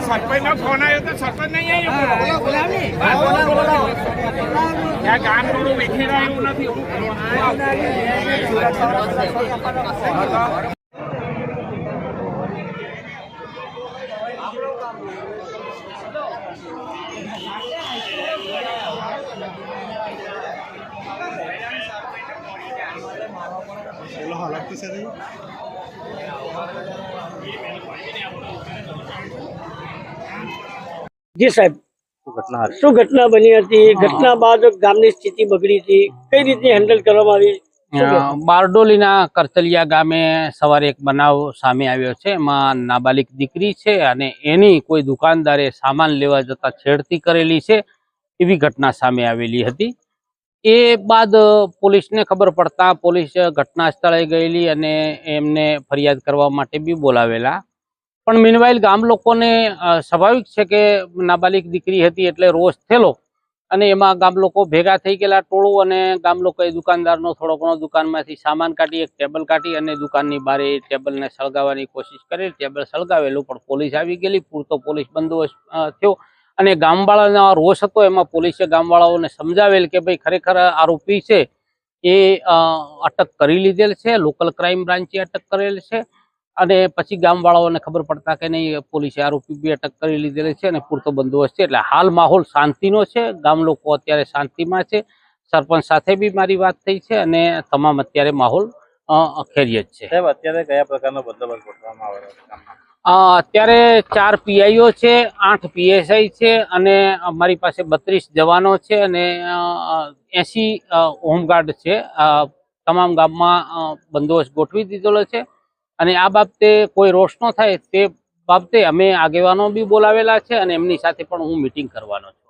સરપંચ phone આવ્યો તો સરપંચ નહીં આવ્યો ગામ થોડું વિખેરાયું નથી. જી સાહેબ, શું ઘટના બની હતી? ઘટના બાદ ગામની સ્થિતિ બગડી હતી, કઈ રીતે હેન્ડલ કરવામાં આવી? બારડોલીના કરતલિયા ગામે સવારે એક બનાવ સામે આવ્યો છે. એમાં નાબાલિગ દીકરી છે અને એની કોઈ દુકાનદારે સામાન લેવા જતા છેડતી કરેલી છે એવી ઘટના સામે આવેલી હતી. એ બાદ પોલીસને ખબર પડતા પોલીસ ઘટના સ્થળે ગયેલી અને એમને ફરિયાદ કરવા માટે બી બોલાવેલા. પણ મીનવાઇલ ગામ લોકોને સ્વાભાવિક છે કે નાબાલિગ દીકરી હતી એટલે રોષ થયેલો અને એમાં ગામ લોકો ભેગા થઈ ગયેલા ટોળું, અને ગામ લોકોએ દુકાનદારનો થોડો ઘણો દુકાનમાંથી સામાન કાઢી, એક ટેબલ કાઢી અને દુકાનની બહાર ટેબલને સળગાવવાની કોશિશ કરી. ટેબલ સળગાવેલું પણ પોલીસ આવી ગયેલી, પૂરતો પોલીસ બંદોબસ્ત થયો અને ગામવાળાનો રોષ હતો. એમાં પોલીસે ગામવાળાઓને સમજાવેલ કે ભાઈ ખરેખર આરોપી છે એ અટક કરી લીધેલ છે, લોકલ ક્રાઇમ બ્રાન્ચે અટક કરેલ છે. અને પછી ગામવાળાઓને ખબર પડતા કે નહીં, પોલીસે આરોપી બી અટક કરી લીધેલી છે અને પૂરતો બંદોબસ્ત છે. એટલે હાલ માહોલ શાંતિનો છે, ગામ લોકો અત્યારે શાંતિમાં છે. સરપંચ સાથે બી મારી વાત થઈ છે અને તમામ અત્યારે માહોલ ખેરિયત છે. અત્યારે કયા પ્રકારનો બંદોબસ્ત ગોઠવવામાં આવેલો છે? અત્યારે 4 પીઆઈઓ છે, 8 પીએસઆઈ છે અને અમારી પાસે 32 જવાનો છે અને 80 હોમગાર્ડ છે. તમામ ગામમાં બંદોબસ્ત ગોઠવી દીધેલો છે અને આ બાબતે કોઈ રોષ ન થાય તે બાબતે અમે આગેવાનો બી બોલાવેલા છે અને એમની સાથે પણ હું મીટિંગ કરવાનો છું.